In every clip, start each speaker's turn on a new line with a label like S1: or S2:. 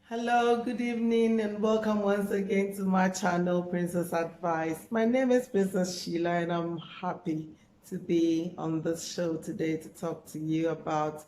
S1: Hello, good evening, and welcome once again to my channel, Princess Advice. My name is Princess Sheila, and I'm happy to be on this show today to talk to you about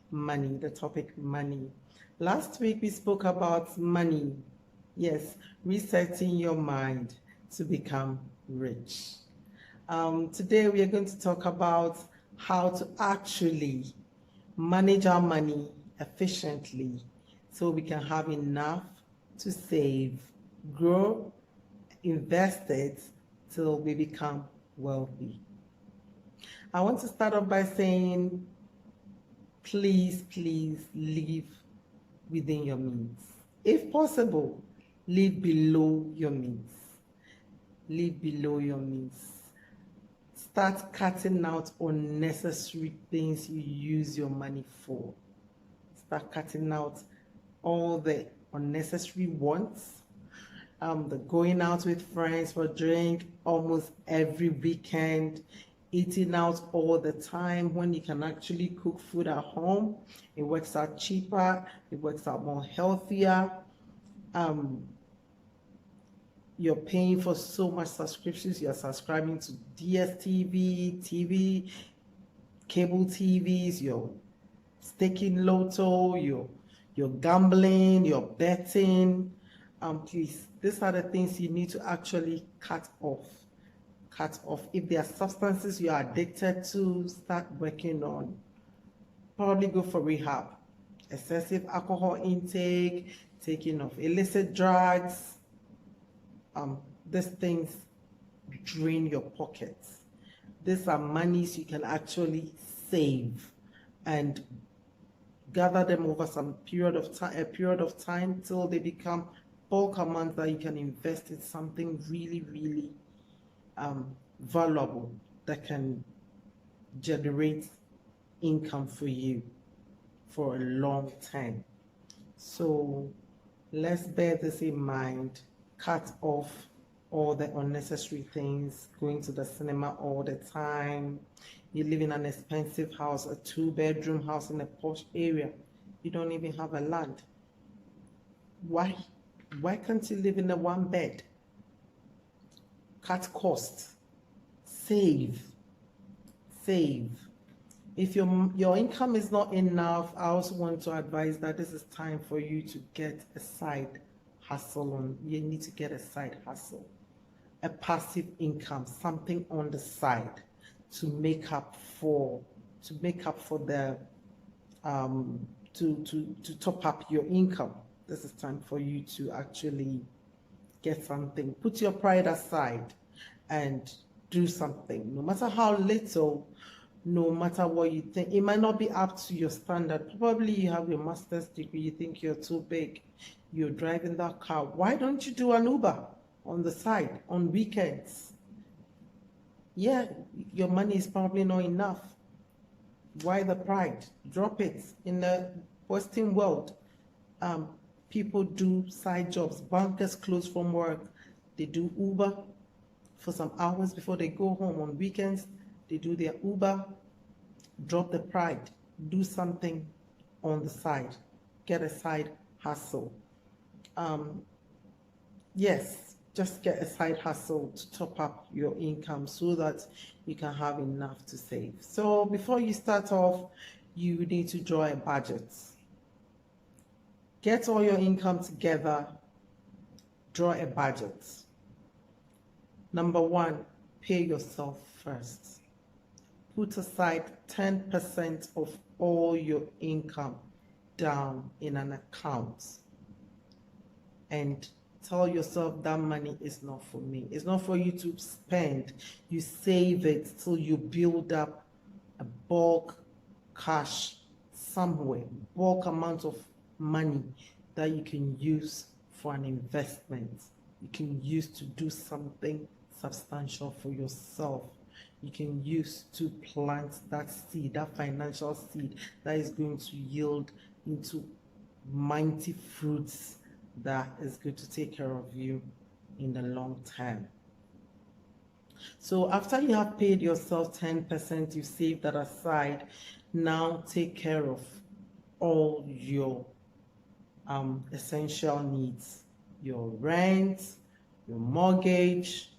S1: money, the topic money. Last week we spoke about money. Yes, resetting your mind to become rich. Today we are going to talk about how to actually manage our money efficiently so we can have enough to save, grow, invest it till we become wealthy. I want to start off by saying, please live within your means. If possible, live below your means. Live below your means. Start cutting out unnecessary things you use your money for. Start cutting out all the unnecessary wants, the going out with friends for drink almost every weekend, eating out all the time when you can actually cook food at home. It works out cheaper, it works out more healthier. You're paying for so much subscriptions. You're subscribing to DSTV, cable TVs, you're staking lotto, you're gambling, you're betting. Please, these are the things you need to actually cut off. Cut off. If there are substances you are addicted to, start working on. Probably go for rehab. Excessive alcohol intake, taking of illicit drugs. These things drain your pockets. These are monies you can actually save and gather them over some period of time till they become bulk amounts that you can invest in something really valuable that can generate income for you for a long time. So let's bear this in mind. Cut off all the unnecessary things, going to the cinema all the time. You live in an expensive house, a 2-bedroom house in a posh area. You don't even have a land. Why can't you live in a 1-bed? Cut costs. Save. If your income is not enough, I also want to advise that this is time for you to get a side hustle on. You need to get a side hustle, a passive income, something on the side to make up for the to top up your income. This is time for you to actually get something. Put your pride aside and do something, no matter how little, no matter what you think. It might not be up to your standard. Probably you have your master's degree, you think you're too big, you're driving that car. Why don't you do an Uber on the side on weekends? Yeah, your money is probably not enough. Why the pride? Drop it. In the Western world, people do side jobs. Bankers close from work, they do Uber for some hours before they go home. On weekends, they do their Uber. Drop the pride. Do something on the side. Get a side hustle. Yes, just get a side hustle to top up your income so that you can have enough to save. So before you start off, you need to draw a budget. Get all your income together, draw a budget. Number 1, pay yourself first. Put aside 10% of all your income down in an account and tell yourself that money is not for me. It's not for you to spend. You save it till you build up a bulk cash somewhere, bulk amount of money that you can use for an investment. You can use to do something substantial for yourself. You can use to plant that seed, that financial seed that is going to yield into mighty fruits that is going to take care of you in the long term. So after you have paid yourself 10%, you save that aside. Now take care of all your essential needs: your rent, your mortgage,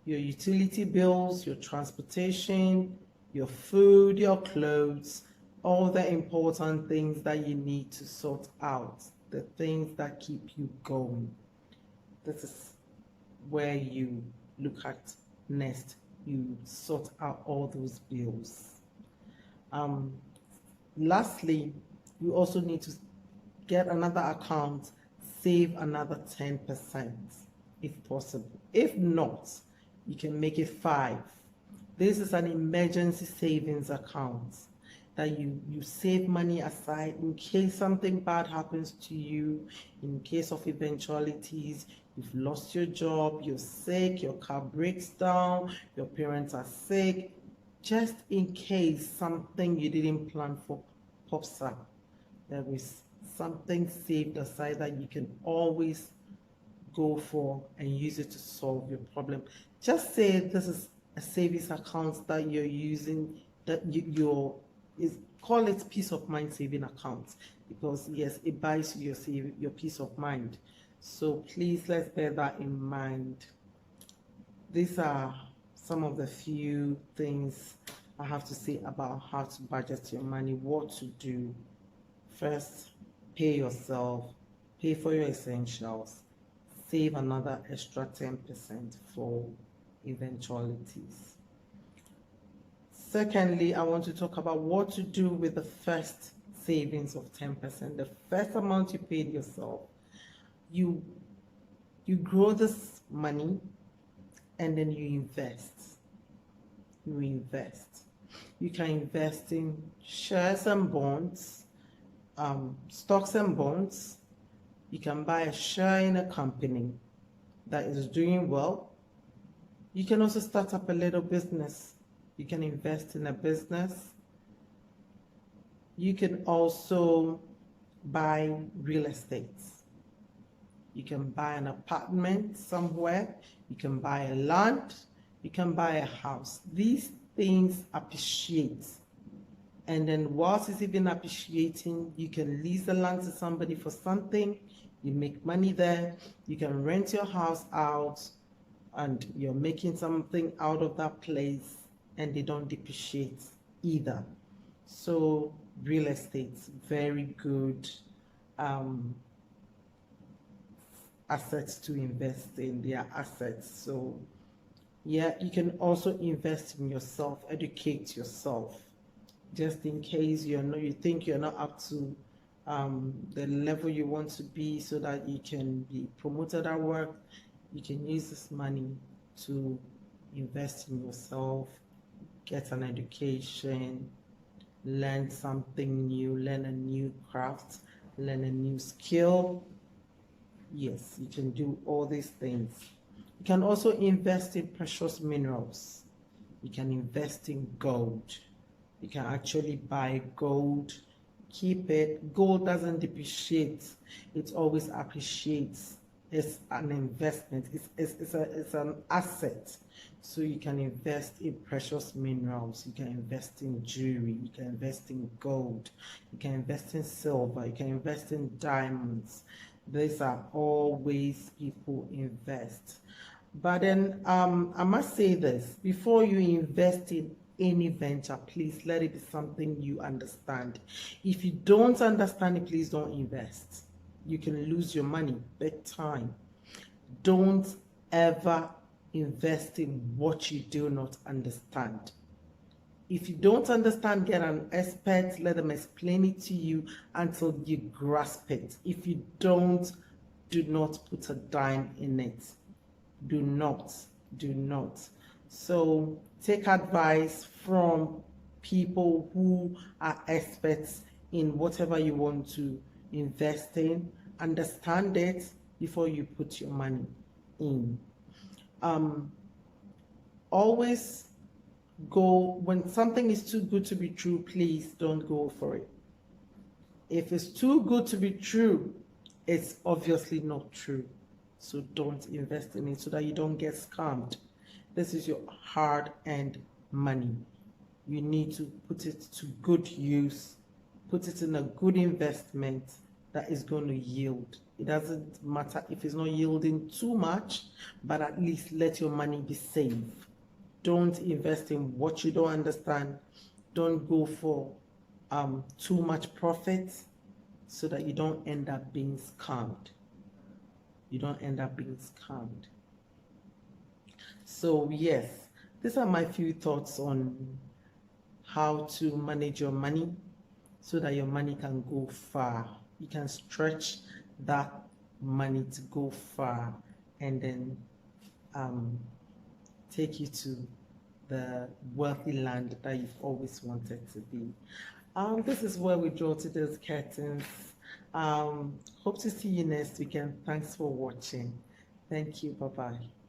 S1: your utility bills, your transportation, your food, your clothes, all the important things that you need to sort out, the things that keep you going. This is where you look at next. You sort out all those bills. Um, Lastly, you also need to get another account, save another 10% if possible. If not, you can make it 5. This is an emergency savings account that you save money aside in case something bad happens to you, in case of eventualities. You've lost your job, you're sick, your car breaks down, your parents are sick. Just in case something you didn't plan for pops up, there is something saved aside that you can always go for and use it to solve your problem. Just say this is a savings account that you're using, that call it peace of mind saving account, because yes, it buys you your peace of mind. So please, let's bear that in mind. These are some of the few things I have to say about how to budget your money, what to do. First, pay yourself, pay for your essentials, save another extra 10% for eventualities. Secondly, I want to talk about what to do with the first savings of 10%, the first amount you paid yourself. You grow this money and then you invest. You can invest in shares and bonds, stocks and bonds. You can buy a share in a company that is doing well. You can also start up a little business. You can invest in a business. You can also buy real estate. You can buy an apartment somewhere. You can buy a land. You can buy a house. These things appreciate. And then whilst it's even appreciating, you can lease the land to somebody for something. You make money there. You can rent your house out and you're making something out of that place, and they don't depreciate either. So real estate, very good assets to invest in, their assets. So yeah, you can also invest in yourself, educate yourself, just in case you think you're not up to the level you want to be, so that you can be promoted at work. You can use this money to invest in yourself, get an education, learn something new, learn a new craft, learn a new skill. Yes, you can do all these things. You can also invest in precious minerals. You can invest in gold. You can actually buy gold, keep it. Gold doesn't depreciate, it always appreciates. It's an investment, it's an asset. So you can invest in precious minerals, you can invest in jewelry, you can invest in gold, you can invest in silver, you can invest in diamonds. These are all ways people invest. But then I must say this: before you invest in any venture, please let it be something you understand. If you don't understand it, please don't invest. You can lose your money big time. Don't ever invest in what you do not understand. If you don't understand, get an expert, let them explain it to you until you grasp it. If you don't, do not put a dime in it. Do not. So take advice from people who are experts in whatever you want to invest in. Understand it before you put your money in. Always go, when something is too good to be true, please don't go for it. If it's too good to be true, it's obviously not true. So don't invest in it so that you don't get scammed. This is your hard-earned money. You need to put it to good use, put it in a good investment, that is going to yield. It doesn't matter if it's not yielding too much, but at least let your money be safe. Don't invest in what you don't understand. Don't go for too much profit so that you don't end up being scammed. You don't end up being scammed. So yes, these are my few thoughts on how to manage your money so that your money can go far. You can stretch that money to go far and then take you to the wealthy land that you've always wanted to be. This is where we draw today's curtains. Hope to see you next weekend. Thanks for watching. Thank you. Bye-bye.